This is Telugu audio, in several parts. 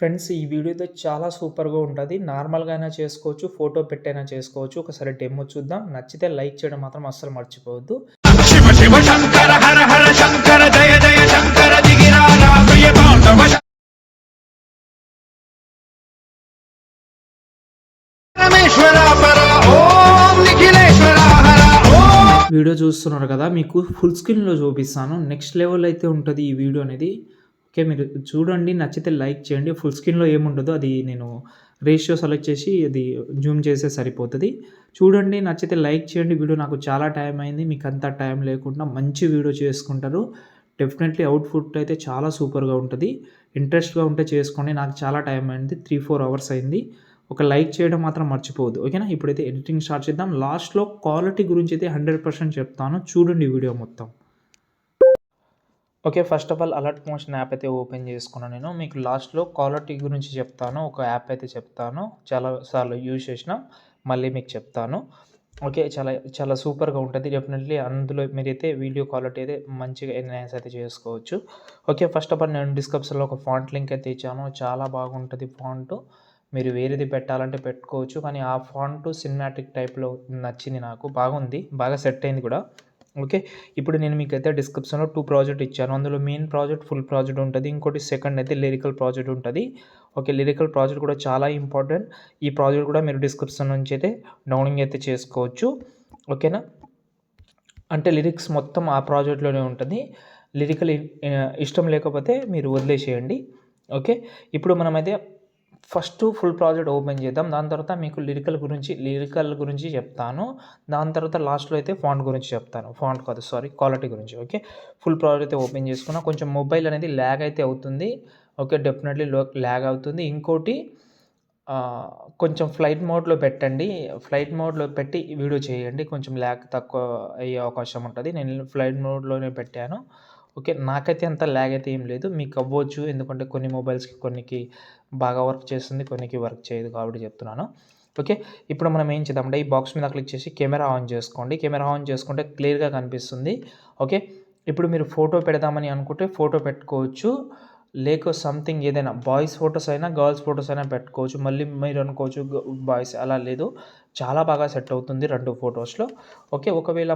ఫ్రెండ్స్ ఈ వీడియో అయితే చాలా సూపర్‌గా ఉంటది. నార్మల్‌గా అయినా చేసుకోవచ్చు. ఫోటో పెట్టైనా చేసుకోవచ్చు. ఒకసారి డెమో చూద్దాం. నచ్చితే లైక్ చేయడం మాత్రం అస్సలు మర్చిపోవద్దు. శివ శివ శంకర హర హర శంకర జయ జయ శంకర దిగిరారా ప్రియ పాండవ పరమేశ్వర పర ఓం నిఖిలేశ్వర హర ఓం. వీడియో చూస్తున్నారు కదా! మీకు ఫుల్ స్క్రీన్‌లో చూపిస్తాను. నెక్స్ట్ లెవెల్ అయితే ఉంటది ఈ వీడియో అనేది. ఓకే. మీరు చూడండి. నచ్చితే లైక్ చేయండి. ఫుల్ స్క్రీన్‌లో ఏముండదో అది నేను రేషియో సెలెక్ట్ చేసి అది జూమ్ చేస్తే సరిపోతది. చూడండి. నచ్చితే లైక్ చేయండి. వీడియో నాకు చాలా టైం అయింది. మీకంత టైం లేకుండా మంచి వీడియో చేసుకుంటారు. డెఫినెట్‌లీ అవుట్‌పుట్ అయితే చాలా సూపర్‌గా ఉంటది. ఇంట్రెస్ట్‌గా ఉంటే చేసుకోండి. నాకు చాలా టైం అయింది. 3, 4 అవర్స్ అయింది. ఒక లైక్ చేయడం మాత్రం మర్చిపోవద్దు. ఓకేనా? ఇప్పుడైతే ఎడిటింగ్ స్టార్ట్ చేద్దాం. లాస్ట్‌లో క్వాలిటీ గురించి అయితే 100% చెప్తాను. చూడండి వీడియో మొత్తం. Okay. First of all alert motion app అయితే ఓపెన్ చేసుకున్నాను నేను. మీకు లాస్ట్‌లో క్వాలిటీ గురించి చెప్తాను. ఒక యాప్ అయితే చెప్తాను. చాలా సార్లు యూజ్ చేసిన. మళ్ళీ మీకు చెప్తాను. ఓకే. చాలా చాలా సూపర్‌గా ఉంటది. డెఫినెట్‌లీ అందులో మీరైతే వీడియో క్వాలిటీ అయితే మంచిగా ఎన్హాన్స్ అయితే చేసుకోవచ్చు. ఓకే. ఫస్ట్ ఆఫ్ ఆల్ నేను డిస్క్రిప్షన్‌లో ఒక ఫాంట్ లింక్ అయితే ఇచ్చాను. చాలా బాగుంటది ఫాంటు. మీరు వేరేది పెట్టాలంటే పెట్టుకోవచ్చు. కానీ ఆ ఫాంటు సినిమాటిక్ టైప్‌లో నచ్చింది నాకు. బాగుంది. బాగా సెట్ అయింది కూడా. ఓకే. ఇప్పుడు నేను మీకైతే డిస్క్రిప్షన్‌లో 2 ప్రాజెక్ట్ ఇచ్చాను. అందులో మెయిన్ ప్రాజెక్ట్, ఫుల్ ప్రాజెక్ట్ ఉంటది. ఇంకోటి సెకండ్ అయితే లిరికల్ ప్రాజెక్ట్ ఉంటది. ఓకే. లిరికల్ ప్రాజెక్ట్ కూడా చాలా ఇంపార్టెంట్. ఈ ప్రాజెక్ట్ కూడా మీరు డిస్క్రిప్షన్ నుంచి అయితే డౌన్లోడింగ్ అయితే చేసుకోవచ్చు. ఓకేనా? అంటే లిరిక్స్ మొత్తం ఆ ప్రాజెక్ట్‌లోనే ఉంటది. లిరికల్ ఇష్టం లేకపోతే మీరు వదిలేసేయండి. ఓకే. ఇప్పుడు మనమైతే ఫస్ట్ ఫుల్ ప్రాజెక్ట్ ఓపెన్ చేద్దాం. దాని తర్వాత మీకు లిరికల్ గురించి చెప్తాను. దాని తర్వాత లాస్ట్‌లో అయితే ఫాంట్ గురించి చెప్తాను. ఫాంట్ కాదు సారీ క్వాలిటీ గురించి. ఓకే. ఫుల్ ప్రాజెక్ట్ అయితే ఓపెన్ చేసుకున్నా. కొంచెం మొబైల్ అనేది ల్యాగ్ అయితే అవుతుంది. ఓకే. డెఫినెట్‌లీ ల్యాగ్ అవుతుంది. ఇంకోటి కొంచెం ఫ్లైట్ మోడ్‌లో పెట్టండి. ఫ్లైట్ మోడ్‌లో పెట్టి వీడియో చేయండి. కొంచెం ల్యాగ్ తక్కువ అయ్యే అవకాశం ఉంటది. నేను ఫ్లైట్ మోడ్‌లోనే పెట్టాను. ఓకే. నాకైతే అంత ల్యాగ్ అయితే ఏం లేదు. మీకు అవ్వచ్చు. ఎందుకంటే కొన్ని మొబైల్స్‌కి కొన్నికి బాగా వర్క్ చేస్తుంది. కొన్నికి వర్క్ చేయదు కాబట్టి చెప్తున్నాను. ఓకే. ఇప్పుడు మనం ఏం చేద్దామంటే ఈ బాక్స్ మీద క్లిక్ చేసి కెమెరా ఆన్ చేసుకోండి. కెమెరా ఆన్ చేసుకుంటే క్లియర్‌గా కనిపిస్తుంది. ఓకే. ఇప్పుడు మీరు ఫోటో పెడదామని అనుకుంటే ఫోటో పెట్టుకోవచ్చు. సంథింగ్ ఏదైనా బాయ్స్ ఫోటోస్ అయినా, గర్ల్స్ ఫోటోస్ అయినా పెట్టుకోవచ్చు. మళ్ళీ మీరు అనుకోవచ్చు బాయ్స్ అలా లేదు. చాలా బాగా సెట్ అవుతుంది 2 ఫోటోస్‌లో. ఓకే. ఒకవేళ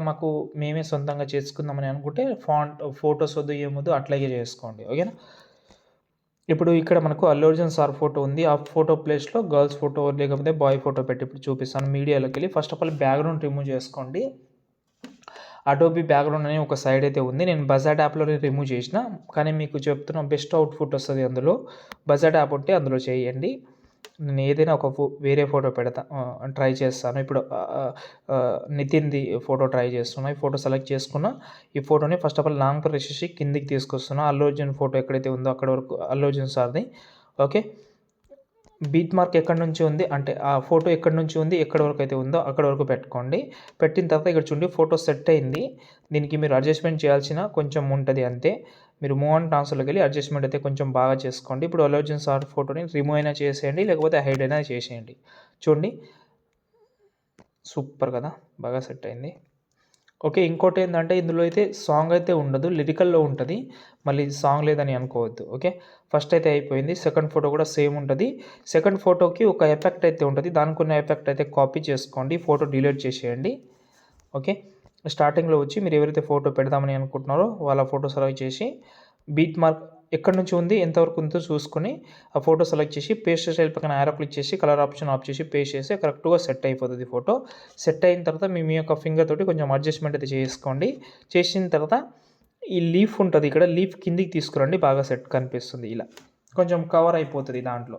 మేమే సొంతంగా చేసుకుందామని అనుకుంటే ఫోటోస్ వద్దు ఏమొద్దు అట్లాగే చేసుకోండి. ఓకేనా? ఇప్పుడు ఇక్కడ మనకు అల్లు అర్జున్ సార్ ఫోటో ఉంది. ఆ ఫోటో ప్లేస్‌లో గర్ల్స్ ఫోటో లేకపోతే బాయ్ ఫోటో పెట్టి ఇప్పుడు చూపిస్తాను. మీడియాలోకెళ్ళి first of all background remove చేసుకోండి. అడోబీ బ్యాక్‌గ్రౌండ్ అని ఒక సైడ్ అయితే ఉంది. నేను బజార్డ్ యాప్‌లోనే రిమూవ్ చేసిన. కానీ మీకు చెప్తున్నా బెస్ట్ అవుట్‌పుట్ వస్తది అందులో. బజార్డ్ యాప్ ఉంటే అందులో చేయండి. నేను ఏదైనా ఒక వేరే ఫోటో ట్రై చేస్తాను. ఇప్పుడు నితిన్‌ది ఫోటో ట్రై చేస్తున్నా. ఈ ఫోటో సెలెక్ట్ చేసుకున్నా. ఈ ఫోటోని first of all long press చేసి కిందికి తీసుకొస్తున్నా. అల్లు అర్జున్ ఫోటో ఎక్కడైతే ఉందో అక్కడి వరకు అల్లు అర్జున్ సార్‌ది. ఓకే. బీట్ మార్క్ ఎక్కడి నుంచి ఉంది అంటే ఆ ఫోటో ఎక్కడి నుంచి ఉంది, ఎక్కడి వరకు అయితే ఉందో అక్కడి వరకు పెట్టుకోండి. పెట్టిన తర్వాత ఇక్కడ చూడండి ఫోటో సెట్ అయింది. దీనికి మీరు అడ్జస్ట్‌మెంట్ చేయాల్సిన కొంచెం ఉంటది అంతే. మీరు మూవ్ ఆన్ ట్రాన్స్‌ఫర్‌లోకెళ్ళి అడ్జస్ట్‌మెంట్ అయితే కొంచెం బాగా చేసుకోండి. ఇప్పుడు అల్లు అర్జున్ సార్ ఫోటోని రిమూవ్ అయినా చేసేయండి, లేకపోతే హైడ్ అయినా చేసేయండి. చూడండి. సూపర్ కదా! బాగా సెట్ అయింది. ఓకే. ఇంకోటేందంటే ఇందులో అయితే సాంగ్ అయితే ఉండదు. లిరికల్‌లో ఉంటది. మళ్ళీ సాంగ్ లేదని అనుకోవద్దు. ఓకే. ఫస్ట్ అయితే అయిపోయింది. సెకండ్ ఫోటో కూడా సేమ్ ఉంటది. సెకండ్ ఫోటోకి ఒక ఎఫెక్ట్ అయితే ఉంటది. దానికున్న ఎఫెక్ట్ అయితే కాపీ చేసుకోండి. ఫోటో డిలీట్ చేసేయండి. ఓకే. స్టార్టింగ్‌లో వచ్చి మీరు ఎవరైతే ఫోటో పెడదామని అనుకుంటున్నారో వాళ్ళ ఫోటో సెలెక్ట్ చేసి బీట్ మార్క్ ఎక్కడి నుంచి ఉంది, ఎంతవరకు ఉందో చూసుకొని ఆ ఫోటో సెలెక్ట్ చేసి పేస్ట్ స్టైల్ పక్కన యారో క్లిక్ చేసి కలర్ ఆప్షన్ ఆఫ్ చేసి పేస్ట్ చేస్తే కరెక్ట్‌గా సెట్ అయిపోతది ఫోటో. సెట్ అయిన తర్వాత మీ మీ యొక్క ఫింగర్ తోటి కొంచెం అడ్జస్ట్‌మెంట్ అయితే చేసుకోండి. చేసిన తర్వాత ఈ లీఫ్ ఉంటది ఇక్కడ. లీఫ్ కిందికి తీసుకురండి. బాగా సెట్ కనిపిస్తుంది ఇలా. కొంచెం కవర్ అయిపోతది దాంట్లో.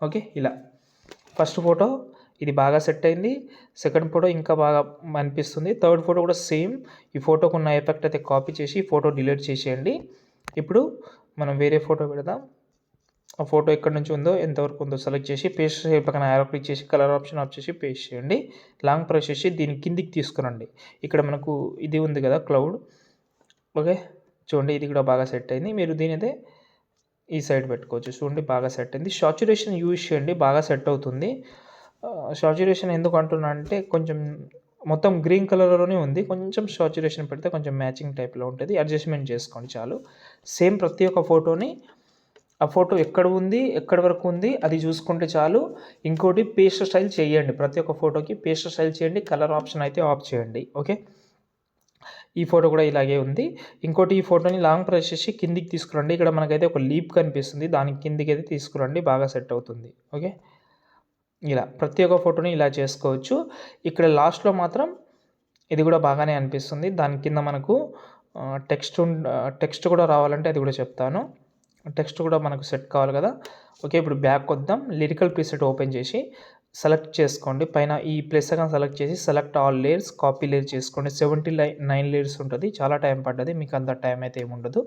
ఓకే. ఇలా. ఫస్ట్ ఫోటో ఇది బాగా సెట్ అయింది. సెకండ్ ఫోటో ఇంకా బాగా అనిపిస్తుంది. థర్డ్ ఫోటో కూడా సేమ్. ఈ ఫోటోకున్న ఎఫెక్ట్ అయితే కాపీ చేసి ఫోటో డిలీట్ చేసేయండి. ఇప్పుడు మనం వేరే ఫోటో పెడదాం. ఆ ఫోటో ఎక్కడి నుంచి ఉందో, ఎంతవరకు ఉందో సెలెక్ట్ చేసి పేస్ట్ పక్కన యారో క్లిక్ చేసి కలర్ ఆప్షన్ ఆఫ్ చేసి పేస్ట్ చేయండి. లాంగ్ ప్రెస్ చేసి దీన్ని కిందికి తీసుకురండి. ఇక్కడ మనకు ఇది ఉంది కదా క్లౌడ్. ఓకే. చూడండి ఇది కూడా బాగా సెట్ అయింది. మీరు దీనైతే ఈ సైడ్ పెట్టుకోవచ్చు. చూడండి బాగా సెట్ అయింది. సాచురేషన్ యూజ్ చేయండి. బాగా సెట్ అవుతుంది. సాచురేషన్ ఎందుకు అంటున్నా అంటే కొంచెం మొత్తం గ్రీన్ కలర్‌లోనే ఉంది. కొంచెం సాచురేషన్ పెడితే కొంచెం మ్యాచింగ్ టైప్‌లో ఉంటది. అడ్జస్ట్‌మెంట్ చేసుకోండి చాలు. సేమ్ ప్రతి ఒక్క ఫోటోని ఆ ఫోటో ఎక్కడ ఉంది, ఎక్కడి వరకు ఉంది అది చూసుకుంటే చాలు. ఇంకోటి పేస్ట్ స్టైల్ చేయండి. ప్రతి ఒక్క ఫోటోకి పేస్ట్ స్టైల్ చేయండి. కలర్ ఆప్షన్ అయితే ఆఫ్ చేయండి. ఓకే. ఈ ఫోటో కూడా ఇలాగే ఉంది. ఇంకోటి ఈ ఫోటోని లాంగ్ ప్రెస్ చేసి కిందికి తీసుకురండి. ఇక్కడ మనకైతే ఒక లీప్ కనిపిస్తుంది. దానికి కిందికి అయితే తీసుకురండి. బాగా సెట్ అవుతుంది. ఓకే. ఇలా ప్రతి ఒక్క ఫోటోని ఇలా చేసుకోవచ్చు. ఇక్కడ లాస్ట్‌లో మాత్రం ఇది కూడా బాగానే అనిపిస్తుంది. దాని కింద మనకు టెక్స్ట్ కూడా రావాలంటే అది కూడా చెప్తాను. టెక్స్ట్ కూడా మనకు సెట్ కావాలి కదా. ఓకే. ఇప్పుడు బ్యాక్ వద్దాం. లిరికల్ ప్రీసెట్ ఓపెన్ చేసి సెలెక్ట్ చేసుకోండి. పైన ఈ ప్లస్ ఐకాన్ సెలెక్ట్ చేసి select all layers, copy layer చేసుకోండి. 79 లేయర్స్ ఉంటుంది. చాలా టైం పడ్డది. మీకు అంత టైం అయితే ఏమి ఉండదు.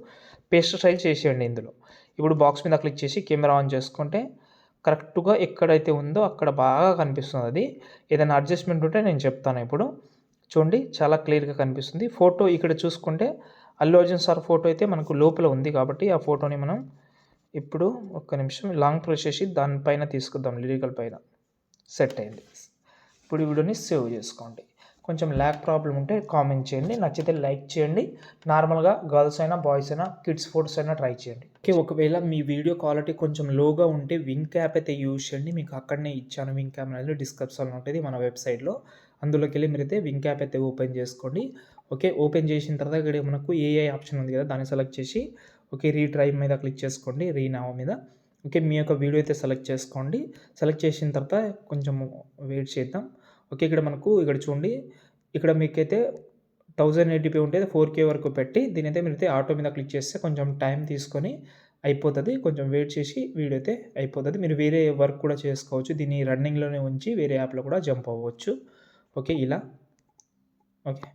పేస్ట్ స్టైల్ చేసేయండి ఇందులో. ఇప్పుడు బాక్స్ మీద క్లిక్ చేసి కెమెరా ఆన్ చేసుకుంటే కరెక్ట్‌గా ఎక్కడైతే ఉందో అక్కడ బాగా కనిపిస్తుంది అది. ఏదైనా అడ్జస్ట్‌మెంట్ ఉంటే నేను చెప్తాను ఇప్పుడు. చూడండి చాలా క్లియర్‌గా కనిపిస్తుంది. ఫోటో ఇక్కడ చూసుకుంటే అల్లు అర్జున్ సార్ ఫోటో అయితే మనకు లోపల ఉంది కాబట్టి ఆ ఫోటోని మనం ఇప్పుడు ఒక్క నిమిషం లాంగ్ ప్రెస్ చేసి దానిపైన తీసుకుందాం లిరికల్ పైన. సెట్ అయింది. ఇప్పుడు ఈ వీడియోని సేవ్ చేసుకోండి. కొంచెం ల్యాగ్ ప్రాబ్లం ఉంటే కామెంట్ చేయండి. నచ్చితే లైక్ చేయండి. నార్మల్గా గర్ల్స్ అయినా, బాయ్స్ అయినా, కిడ్స్ ఫోటోస్ అయినా ట్రై చేయండి. ఓకే. ఒకవేళ మీ వీడియో క్వాలిటీ కొంచెం లోగా ఉంటే వింక్ యాప్ అయితే యూజ్ చేయండి. మీకు అక్కడనే ఇచ్చాను వింక్ యాప్ అనేది డిస్క్రిప్షన్లో ఉంటుంది మన వెబ్సైట్లో. అందులోకి వెళ్ళి మీరైతే వింక్ యాప్ అయితే ఓపెన్ చేసుకోండి. ఓకే. ఓపెన్ చేసిన తర్వాత ఇక్కడ మనకు ఏఐ ఆప్షన్ ఉంది కదా, దాన్ని సెలెక్ట్ చేసి ఓకే రీట్రై మీద క్లిక్ చేసుకోండి. రీనావ్ మీద. ఓకే. మీ యొక్క వీడియో అయితే సెలెక్ట్ చేసుకోండి. సెలెక్ట్ చేసిన తర్వాత కొంచెం వెయిట్ చేద్దాం. ఓకే. ఇక్కడ మనకు ఇక్కడ చూడండి. ఇక్కడ మీకైతే 1080p ఉంటే 4K వరకు పెట్టి దీనైతే మీరైతే ఆటో మీద క్లిక్ చేస్తే కొంచెం టైం తీసుకొని అయిపోతుంది. కొంచెం వెయిట్ చేసి వీడియో అయితే అయిపోతుంది. మీరు వేరే వర్క్ కూడా చేసుకోవచ్చు. దీన్ని రన్నింగ్‌లోనే ఉంచి వేరే యాప్‌లో కూడా జంప్ అవ్వచ్చు. ఓకే. ఇలా. ఓకే.